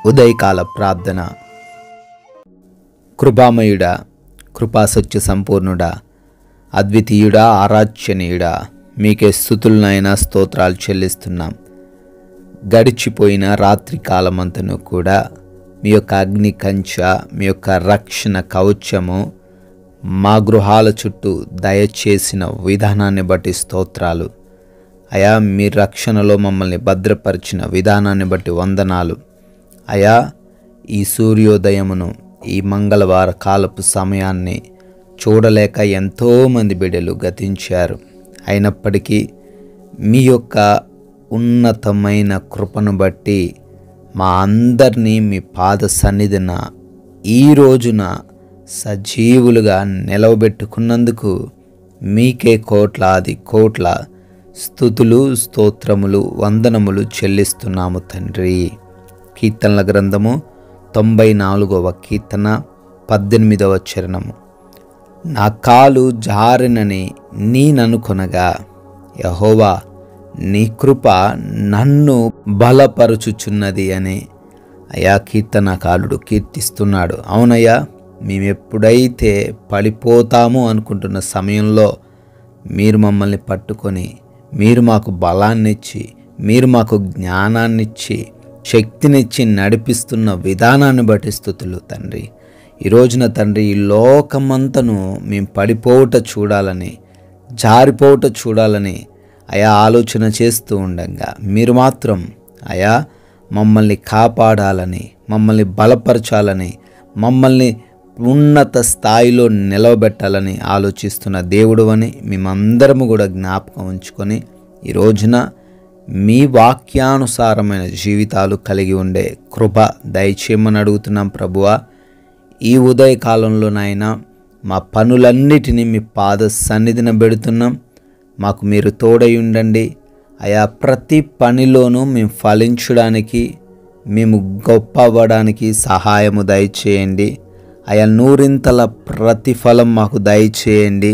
ఉదయకాల ప్రార్థన. కృపామయుడా, కృపాసత్య సంపూర్ణుడా, అద్వితీయుడా, ఆరాధ్యనీయుడా, మీకే స్తుతులనైనా స్తోత్రాలు చెల్లిస్తున్నాం. గడిచిపోయిన రాత్రి కాలమంతను కూడా మీ యొక్క అగ్ని కంచ, మీ యొక్క రక్షణ కవచము మా గృహాల చుట్టూ దయచేసిన విధానాన్ని బట్టి స్తోత్రాలు. అయా, మీ రక్షణలో మమ్మల్ని భద్రపరిచిన విధానాన్ని బట్టి వందనాలు. అయా, ఈ సూర్యోదయమును, ఈ మంగళవార కాలపు సమయాన్ని చూడలేక ఎంతోమంది బిడ్డలు గతించారు. అయినప్పటికీ మీ యొక్క ఉన్నతమైన కృపను బట్టి మా అందరినీ మీ పాద సన్నిధిన ఈ రోజున సజీవులుగా నిలవబెట్టుకున్నందుకు మీకే కోట్లాది కోట్ల స్తుతులు, స్తోత్రములు, వందనములు చెల్లిస్తున్నాము తండ్రి. కీర్తనల గ్రంథము 94వ కీర్తన 18వ చరణము. నా కాలు జారినని నేననుకొనగా యెహోవా నీ కృప నన్ను బలపరుచుచున్నది అని అయా కీర్తనకారుడు కీర్తిస్తున్నాడు. అవునయ్యా, మేమెప్పుడైతే పడిపోతాము అనుకుంటున్న సమయంలో మీరు మమ్మల్ని పట్టుకొని, మీరు మాకు బలాన్నిచ్చి, మీరు మాకు జ్ఞానాన్నిచ్చి, శక్తినిచ్చి నడిపిస్తున్న విధానాన్ని బట్టి స్తుతులు తండ్రి. ఈ రోజున తండ్రి, ఈ లోకమంతను మేము పడిపోవుట చూడాలని, జారిపోవుట చూడాలని అయా ఆలోచన చేస్తూ ఉండగా మీరు మాత్రం అయా మమ్మల్ని కాపాడాలని, మమ్మల్ని బలపరచాలని, మమ్మల్ని ఉన్నత స్థాయిలో నిలవబెట్టాలని ఆలోచిస్తున్న దేవుడు అని మేమందరము కూడా జ్ఞాపకం ఉంచుకొని ఈ రోజున మీ వాక్యానుసారమైన జీవితాలు కలిగి ఉండే కృప దయచేయమని అడుగుతున్నాం ప్రభువా. ఈ ఉదయకాలంలోనైనా మా పనులన్నిటినీ మీ పాద సన్నిధిన పెడుతున్నాం. మాకు మీరు తోడై ఉండండి అయా. ప్రతి పనిలోనూ మేము ఫలించడానికి, మేము గొప్ప అవ్వడానికి సహాయము దయచేయండి అయా. నూరింతల ప్రతిఫలం మాకు దయచేయండి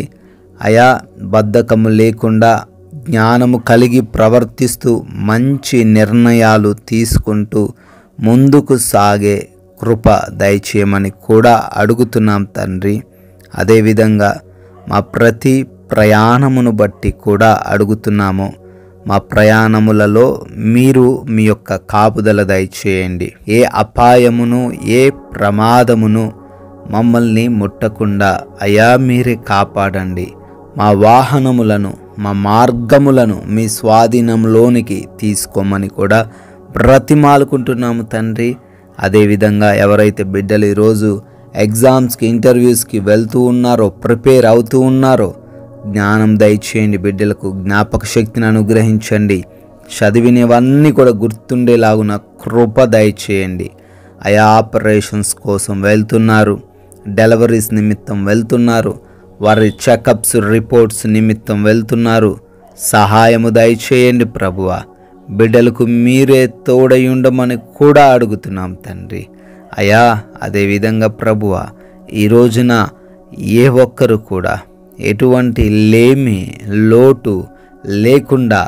అయా. బద్ధకము లేకుండా జ్ఞానము కలిగి ప్రవర్తిస్తూ మంచి నిర్ణయాలు తీసుకుంటూ ముందుకు సాగే కృప దయచేయమని కూడా అడుగుతున్నాం తండ్రి. అదేవిధంగా మా ప్రతి ప్రయాణమును బట్టి కూడా అడుగుతున్నాము. మా ప్రయాణములలో మీరు మీ యొక్క కాపుదల దయచేయండి. ఏ అపాయమును, ఏ ప్రమాదమును మమ్మల్ని ముట్టకుండా అయా మీరే కాపాడండి. మా వాహనములను, మా మార్గములను మీ స్వాధీనంలోనికి తీసుకోమని కూడా బ్రతిమాలుకుంటున్నాము తండ్రి. అదేవిధంగా ఎవరైతే బిడ్డలు ఈరోజు ఎగ్జామ్స్కి, ఇంటర్వ్యూస్కి వెళ్తూ ఉన్నారో, ప్రిపేర్ అవుతూ ఉన్నారో, జ్ఞానం దయచేయండి. బిడ్డలకు జ్ఞాపక శక్తిని అనుగ్రహించండి. చదివినవన్నీ కూడా గుర్తుండేలాగున కృప దయచేయండి అయా. ఆపరేషన్స్ కోసం వెళ్తున్నారు, డెలివరీస్ నిమిత్తం వెళ్తున్నారు, వారి చెకప్స్, రిపోర్ట్స్ నిమిత్తం వెళ్తున్నారు. సహాయము దయచేయండి ప్రభువా. బిడ్డలకు మీరే తోడై ఉండమని కూడా అడుగుతున్నాం తండ్రి అయా. అదేవిధంగా ప్రభువా, ఈ రోజున ఏ ఒక్కరు కూడా ఎటువంటి లేమి, లోటు లేకుండా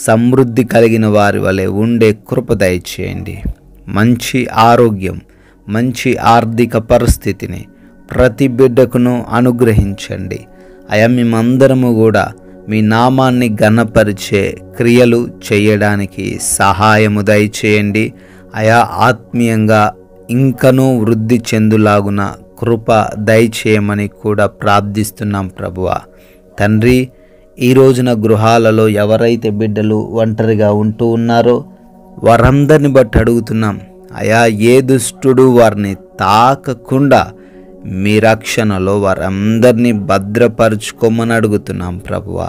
సమృద్ధి కలిగిన వారి వలె ఉండే కృప దయచేయండి. మంచి ఆరోగ్యం, మంచి ఆర్థిక పరిస్థితిని ప్రతి బిడ్డకును అనుగ్రహించండి అయా. మేమందరము కూడా మీ నామాన్ని ఘనపరిచే క్రియలు చేయడానికి సహాయము దయచేయండి అయా. ఆత్మీయంగా ఇంకనూ వృద్ధి చెందులాగున కృప దయచేయమని కూడా ప్రార్థిస్తున్నాం ప్రభువా. తండ్రి, ఈ రోజున గృహాలలో ఎవరైతే బిడ్డలు ఒంటరిగా ఉంటూ ఉన్నారో వారందరిని బట్టి అడుగుతున్నాం అయా. ఏ దుష్టుడు వారిని తాకకుండా మీ రక్షణలో వారందరినీ భద్రపరుచుకోమని అడుగుతున్నాం ప్రభువా.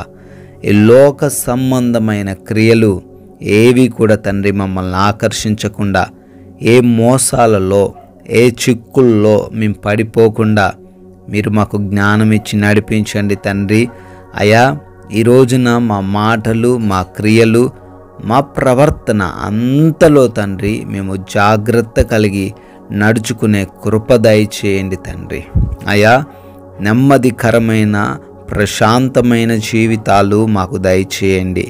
ఈ లోక సంబంధమైన క్రియలు ఏవి కూడా తండ్రి మమ్మల్ని ఆకర్షించకుండా, ఏ మోసాలలో, ఏ చిక్కుల్లో మేము పడిపోకుండా మీరు మాకు జ్ఞానం ఇచ్చి నడిపించండి తండ్రి అయా. ఈ రోజున మా మాటలు, మా క్రియలు, మా ప్రవర్తన అంతలో తండ్రి మేము జాగ్రత్త కలిగి నడుచుకునే కృప దయచేయండి తండ్రి అయా. నెమ్మదికరమైన, ప్రశాంతమైన జీవితాలు మాకు దయచేయండి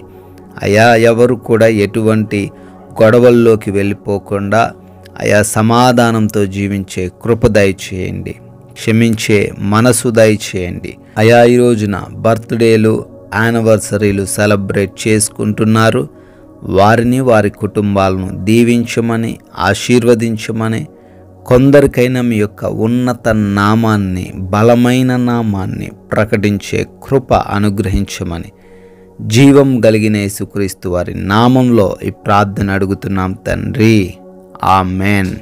అయా. ఎవరు కూడా ఎటువంటి గొడవల్లోకి వెళ్ళిపోకుండా అయా సమాధానంతో జీవించే కృప దయచేయండి, క్షమించే మనసు దయచేయండి. అయా ఈ రోజున బర్త్డేలు, యానివర్సరీలు సెలబ్రేట్ చేసుకుంటున్నారు. వారిని, వారి కుటుంబాలను దీవించమని, ఆశీర్వదించమని, కొందరికైనా మీ యొక్క ఉన్నత నామాన్ని, బలమైన నామాన్ని ప్రకటించే కృప అనుగ్రహించమని జీవం కలిగిన యేసుక్రీస్తు వారి నామంలో ఈ ప్రార్థన అడుగుతున్నాం తండ్రి. ఆమెన్.